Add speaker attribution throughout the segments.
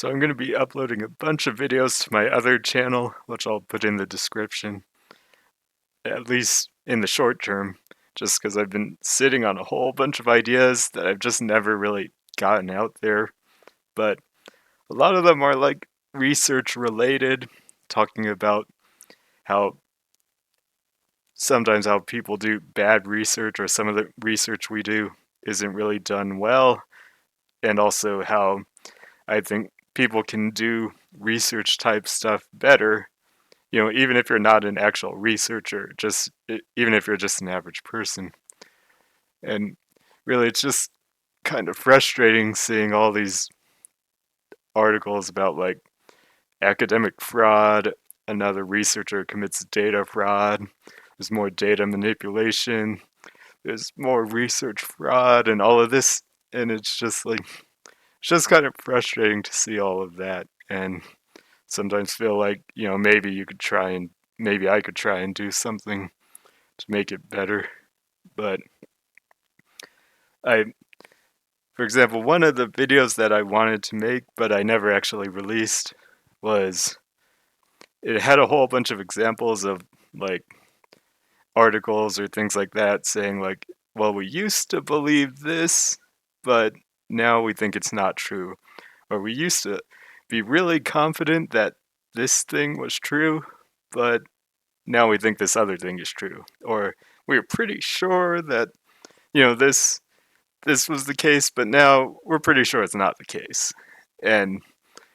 Speaker 1: So I'm going to be uploading a bunch of videos to my other channel, which I'll put in the description, at least in the short term, just because I've been sitting on a whole bunch of ideas that I've just never really gotten out there. But a lot of them are like research related, talking about how sometimes how people do bad research or some of the research we do isn't really done well, and also how I think people can do research type stuff better, even if you're not an actual researcher, just even if you're just an average person. And really, it's just kind of frustrating seeing all these articles about like academic fraud, another researcher commits data fraud, there's more data manipulation, there's more research fraud, and all of this. And it's just like, it's just kind of frustrating to see all of that. And sometimes feel like, maybe I could try and do something to make it better. But I, for example, one of the videos that I wanted to make, but I never actually released, was it had a whole bunch of examples of like articles or things like that saying, like, well, we used to believe this, but now we think it's not true. Or we used to be really confident that this thing was true, but now we think this other thing is true. Or we're pretty sure that, this was the case, but now we're pretty sure it's not the case. And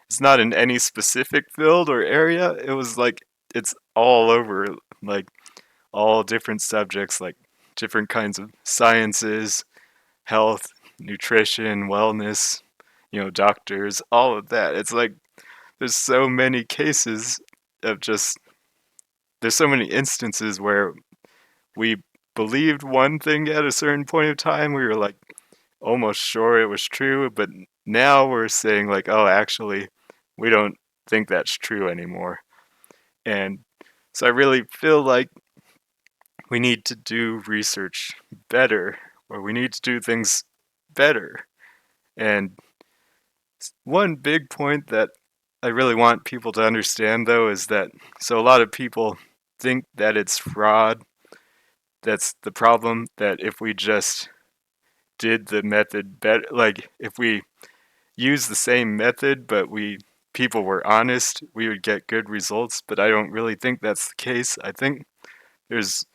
Speaker 1: it's not in any specific field or area. It was like it's all over, like all different subjects, like different kinds of sciences, health, nutrition, wellness, doctors, all of that. It's like there's so many cases of just there's so many instances where we believed one thing at a certain point of time. We were like almost sure it was true, but now we're saying like, oh, actually, we don't think that's true anymore. And so I really feel like we need to do research better, or we need to do things better. And one big point that I really want people to understand, though, is that so a lot of people think that it's fraud. That's the problem, that if we just did the method better, like if we use the same method, but people were honest, we would get good results. But I don't really think that's the case. I think there's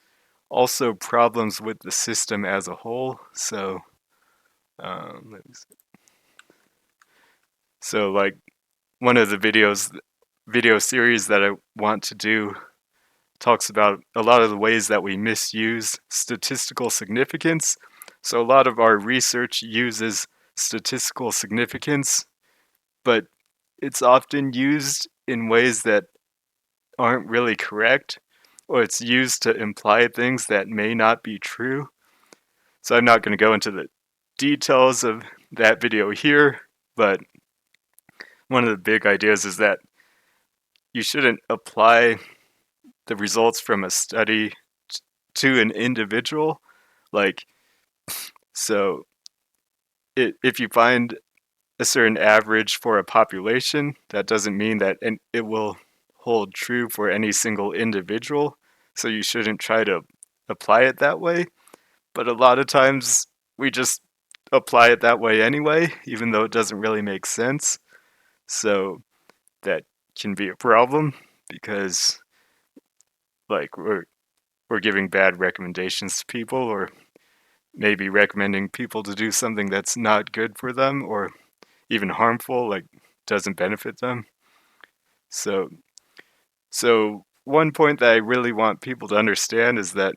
Speaker 1: also problems with the system as a whole. So, let me see. So like one of the video series that I want to do talks about a lot of the ways that we misuse statistical significance. So a lot of our research uses statistical significance, but it's often used in ways that aren't really correct, or it's used to imply things that may not be true. So I'm not going to go into the details of that video here, but one of the big ideas is that you shouldn't apply the results from a study to an individual. Like, so if you find a certain average for a population, that doesn't mean that it will hold true for any single individual. So you shouldn't try to apply it that way. But a lot of times we just apply it that way anyway, even though it doesn't really make sense. So that can be a problem because like we're giving bad recommendations to people, or maybe recommending people to do something that's not good for them or even harmful, like doesn't benefit them. So so one point that I really want people to understand is that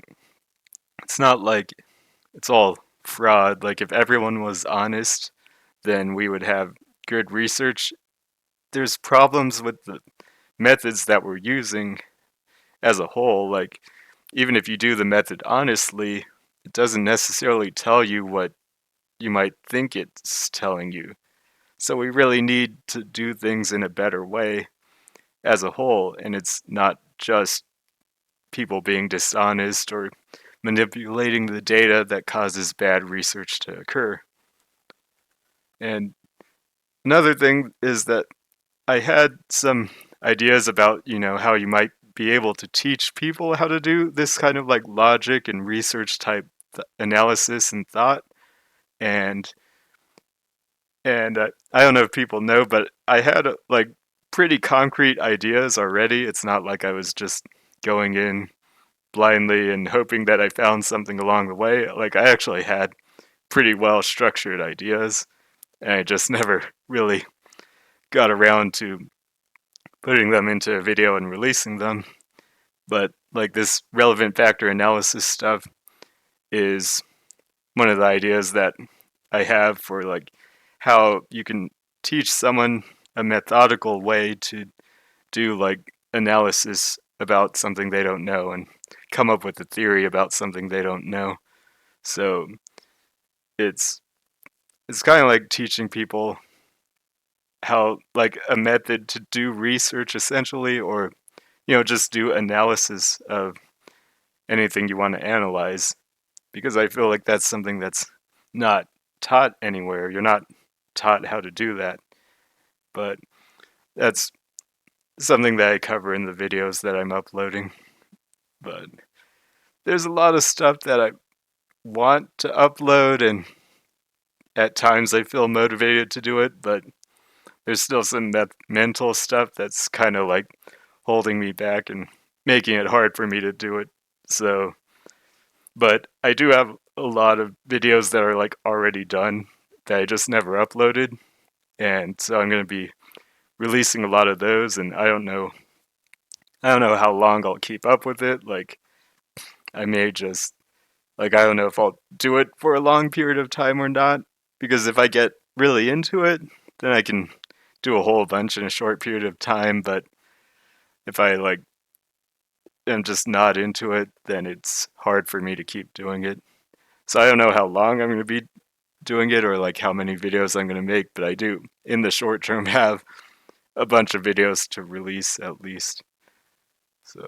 Speaker 1: it's not like it's all fraud. Like if everyone was honest, then we would have good research. There's problems with the methods that we're using as a whole. Like even if you do the method honestly, it doesn't necessarily tell you what you might think it's telling you. So we really need to do things in a better way as a whole, and it's not just people being dishonest or manipulating the data that causes bad research to occur. And another thing is that I had some ideas about, how you might be able to teach people how to do this kind of like logic and research type analysis and thought. And I don't know if people know, but I had like pretty concrete ideas already. It's not like I was just going in blindly and hoping that I found something along the way. Like I actually had pretty well structured ideas, and I just never really got around to putting them into a video and releasing them. But like this relevant factor analysis stuff is one of the ideas that I have for like how you can teach someone a methodical way to do like analysis about something they don't know and come up with a theory about something they don't know. So it's it's kind of like teaching people how like a method to do research essentially, or just do analysis of anything you want to analyze, because I feel like that's something that's not taught anywhere. You're not taught how to do that, but that's something that I cover in the videos that I'm uploading. But there's a lot of stuff that I want to upload, and at times I feel motivated to do it, but there's still some mental stuff that's kind of like holding me back and making it hard for me to do it. So, but I do have a lot of videos that are like already done that I just never uploaded, and so I'm going to be releasing a lot of those, and I don't know how long I'll keep up with it. Like I may just like I don't know if I'll do it for a long period of time or not, because if I get really into it, then I can do a whole bunch in a short period of time, but if I like am just not into it, then it's hard for me to keep doing it. So I don't know how long I'm going to be doing it or like how many videos I'm going to make, but I do in the short term have a bunch of videos to release at least. So